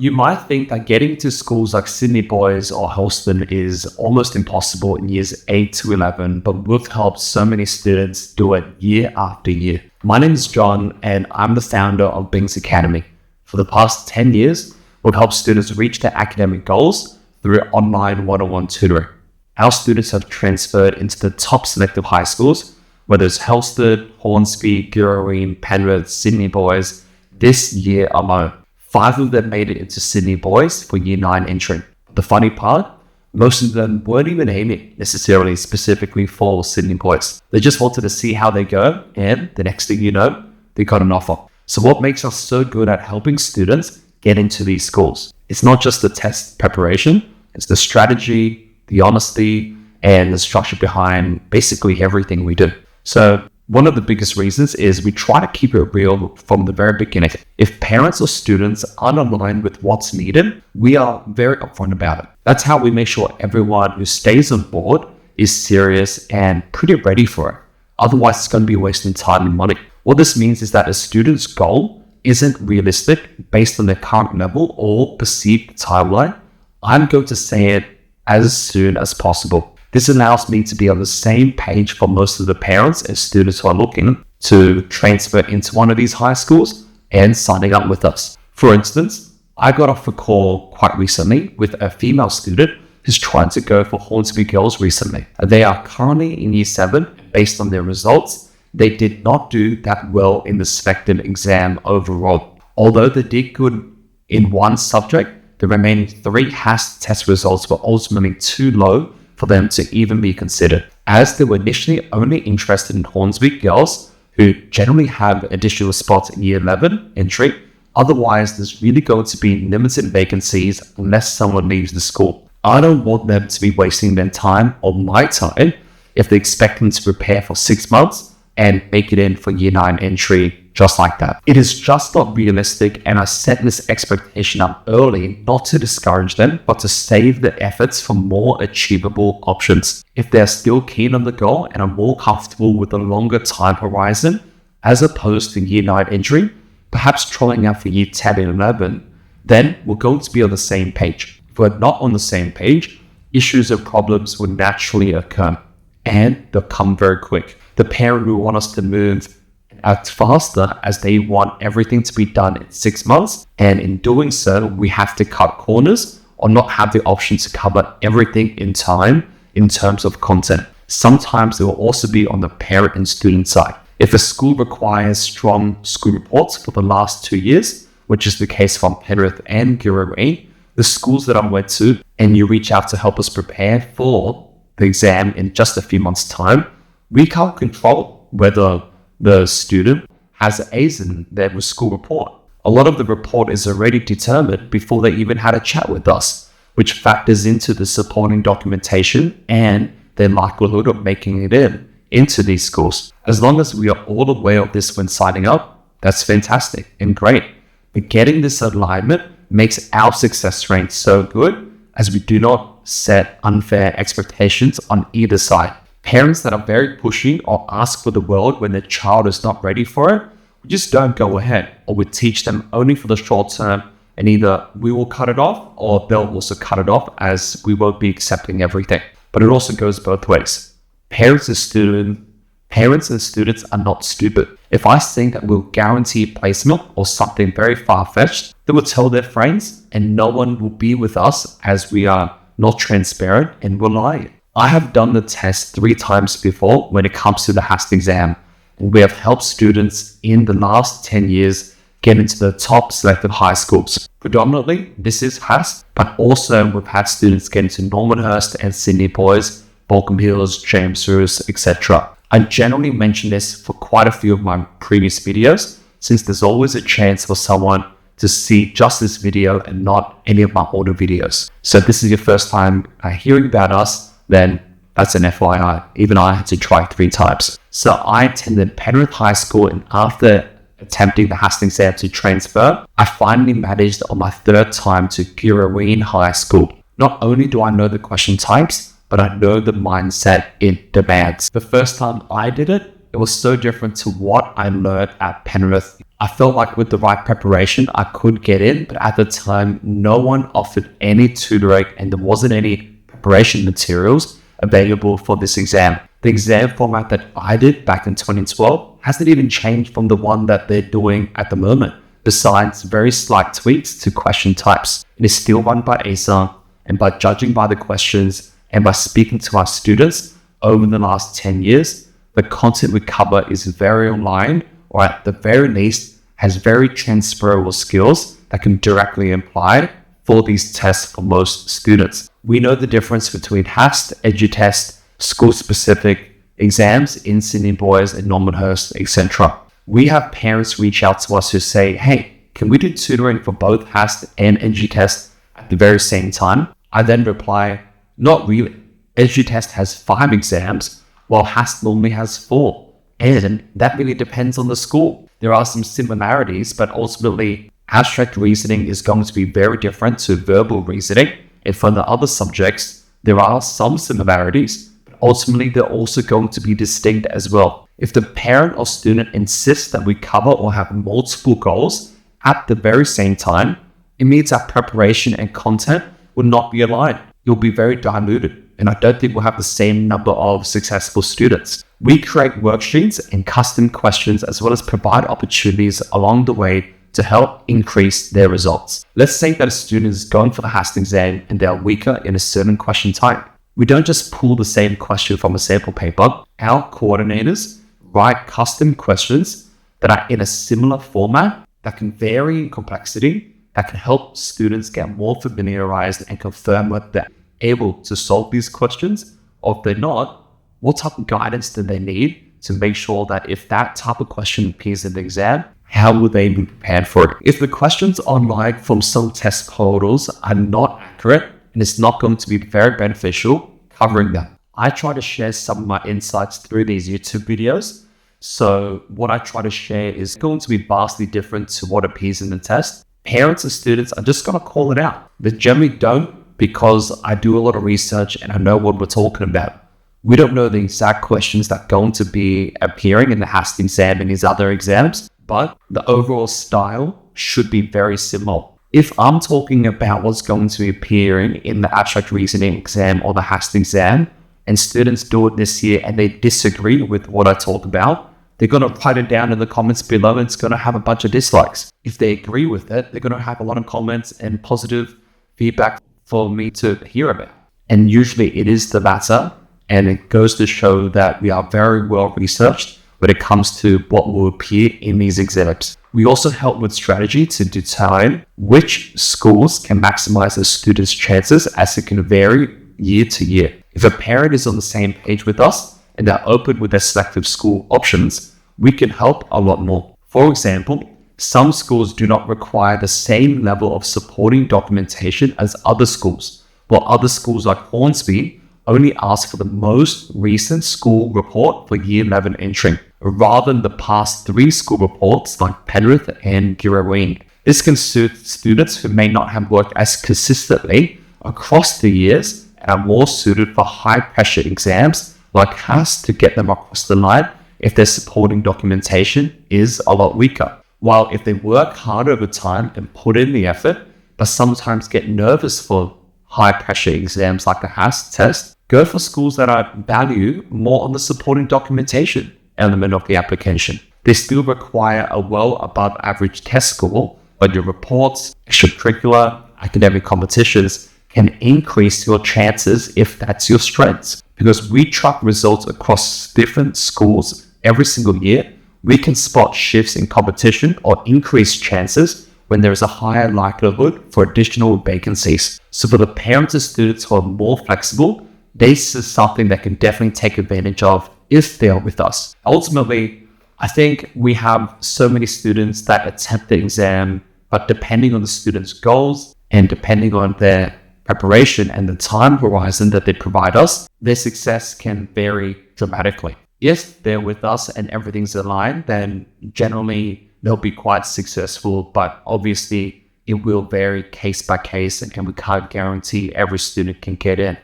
You might think that getting to schools like Sydney Boys or Hurlstone is almost impossible in years 8 to 11, but we've helped so many students do it year after year. My name is John, and I'm the founder of Bings Academy. For the past 10 years, we've helped students reach their academic goals through online one-on-one tutoring. Our students have transferred into the top selective high schools, whether it's Hurlstone, Hornsby, Girraween, Penrith, Sydney Boys, this year alone. 5 of them made it into Sydney Boys for Year 9 entry. The funny part, most of them weren't even aiming necessarily specifically for Sydney Boys. They just wanted to see how they go, and the next thing you know, they got an offer. So what makes us so good at helping students get into these schools? It's not just the test preparation, it's the strategy, the honesty, and the structure behind basically everything we do. So one of the biggest reasons is we try to keep it real from the very beginning. If parents or students aren't aligned with what's needed, we are very upfront about it. That's how we make sure everyone who stays on board is serious and pretty ready for it. Otherwise, it's going to be wasting time and money. What this means is that a student's goal isn't realistic based on their current level or perceived timeline. I'm going to say it as soon as possible. This allows me to be on the same page for most of the parents and students who are looking to transfer into one of these high schools and signing up with us. For instance, I got off a call quite recently with a female student who's trying to go for Hornsby Girls recently. They are currently in Year 7. Based on their results, they did not do that well in the Selective exam overall. Although they did good in one subject, the remaining 3 HAST test results were ultimately too low for them to even be considered, as they were initially only interested in Hornsby girls who generally have additional spots in Year 11 entry. Otherwise, there's really going to be limited vacancies unless someone leaves the school. I don't want them to be wasting their time or my time if they expect them to prepare for 6 months and make it in for Year 9 entry just like that. It is just not realistic, and I set this expectation up early not to discourage them, but to save the efforts for more achievable options. If they're still keen on the goal and are more comfortable with a longer time horizon as opposed to Year 9 entry, perhaps trying out for Year 10 and 11, then we're going to be on the same page. If we're not on the same page, issues and problems will naturally occur, and they'll come very quick. The parent will want us to move act faster as they want everything to be done in 6 months, and in doing so, we have to cut corners or not have the option to cover everything in time in terms of content. Sometimes it will also be on the parent and student side. If a school requires strong school reports for the last 2 years, which is the case from Penrith and Girraween, the schools that I went to, and you reach out to help us prepare for the exam in just a few months' time, we can't control whether the student has A's in their school report. A lot of the report is already determined before they even had a chat with us, which factors into the supporting documentation and their likelihood of making it into these schools. As long as we are all aware of this when signing up, that's fantastic and great. But getting this alignment makes our success rate so good, as we do not set unfair expectations on either side. Parents that are very pushy or ask for the world when their child is not ready for it, we just don't go ahead, or we teach them only for the short term, and either we will cut it off or they'll also cut it off, as we won't be accepting everything. But it also goes both ways. Parents and students are not stupid. If I think that we'll guarantee placement or something very far-fetched, they will tell their friends, and no one will be with us as we are not transparent and we're lying. I have done the test 3 times before when it comes to the HAST exam, and we have helped students in the last 10 years get into the top selective high schools. Predominantly, this is HAST, but also we've had students get into Normanhurst and Sydney Boys, Baulkham Hills, James Roos, etc. I generally mention this for quite a few of my previous videos, since there's always a chance for someone to see just this video and not any of my older videos. So if this is your first time hearing about us, then that's an FYI. Even I had to try 3 times. So I attended Penrith High School, and after attempting the HAST exam to transfer, I finally managed on my 3rd time to Girraween High School. Not only do I know the question types, but I know the mindset it demands. The first time I did it, it was so different to what I learned at Penrith. I felt like with the right preparation, I could get in, but at the time, no one offered any tutoring and there wasn't any preparation materials available for this exam. The exam format that I did back in 2012 hasn't even changed from the one that they're doing at the moment, besides very slight tweaks to question types. It is still run by ASA, and by judging by the questions and by speaking to our students over the last 10 years, the content we cover is very aligned, or at the very least has very transferable skills that can directly apply for these tests for most students. We know the difference between HAST, EduTest, school-specific exams in Sydney Boys and Norman Hurst, etc. We have parents reach out to us who say, hey, can we do tutoring for both HAST and EduTest at the very same time? I then reply, not really. EduTest has 5 exams, while HAST normally has 4. And that really depends on the school. There are some similarities, but ultimately, abstract reasoning is going to be very different to verbal reasoning. And for the other subjects, there are some similarities, but ultimately they're also going to be distinct as well. If the parent or student insists that we cover or have multiple goals at the very same time, it means our preparation and content will not be aligned. You'll be very diluted, and I don't think we'll have the same number of successful students. We create worksheets and custom questions as well as provide opportunities along the way to help increase their results. Let's say that a student is going for the HAST exam and they are weaker in a certain question type. We don't just pull the same question from a sample paper. Our coordinators write custom questions that are in a similar format that can vary in complexity, that can help students get more familiarized and confirm whether they're able to solve these questions, or if they're not, what type of guidance do they need to make sure that if that type of question appears in the exam, how will they be prepared for it? If the questions online from some test portals are not accurate, and it's not going to be very beneficial covering them, I try to share some of my insights through these YouTube videos. So what I try to share is going to be vastly different to what appears in the test. Parents and students are just going to call it out. They generally don't, because I do a lot of research and I know what we're talking about. We don't know the exact questions that are going to be appearing in the HAST exam and these other exams, but the overall style should be very similar. If I'm talking about what's going to be appearing in the abstract reasoning exam or the HAST exam, and students do it this year and they disagree with what I talk about, they're going to write it down in the comments below and it's going to have a bunch of dislikes. If they agree with it, they're going to have a lot of comments and positive feedback for me to hear about. And usually it is the latter, and it goes to show that we are very well researched when it comes to what will appear in these exams. We also help with strategy to determine which schools can maximize a student's chances, as it can vary year to year. If a parent is on the same page with us and they're open with their selective school options, we can help a lot more. For example, some schools do not require the same level of supporting documentation as other schools, while other schools like Hornsby only ask for the most recent school report for year 11 entry, rather than the past 3 school reports like Penrith and Girraween. This can suit students who may not have worked as consistently across the years and are more suited for high-pressure exams like HAST to get them across the line if their supporting documentation is a lot weaker. While if they work hard over time and put in the effort, but sometimes get nervous for high-pressure exams like the HAST test, go for schools that I value more on the supporting documentation element of the application. They still require a well above average test score, but your reports, extracurricular, academic competitions can increase your chances if that's your strengths. Because we track results across different schools every single year, we can spot shifts in competition or increased chances when there is a higher likelihood for additional vacancies. So for the parents and students who are more flexible, this is something that can definitely take advantage of if they are with us. Ultimately, I think we have so many students that attempt the exam, but depending on the student's goals and depending on their preparation and the time horizon that they provide us, their success can vary dramatically. If they're with us and everything's aligned, then generally they'll be quite successful, but obviously it will vary case by case, and we can't guarantee every student can get in,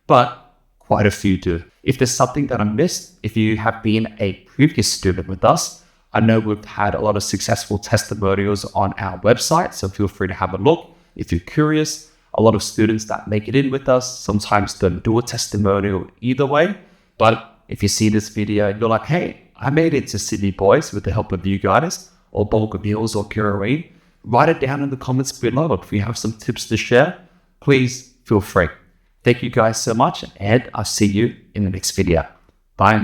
but quite a few do. If there's something that I missed, if you have been a previous student with us. I know we've had a lot of successful testimonials on our website, so feel free to have a look if you're curious. A lot of students that make it in with us sometimes don't do a testimonial either way. But if you see this video and you're like, hey, I made it to Sydney Boys with the help of you guys, or Bulk Meals or Girraween, write it down in the comments below. If you have some tips to share, please feel free. Thank you guys so much, and I'll see you in the next video. Bye.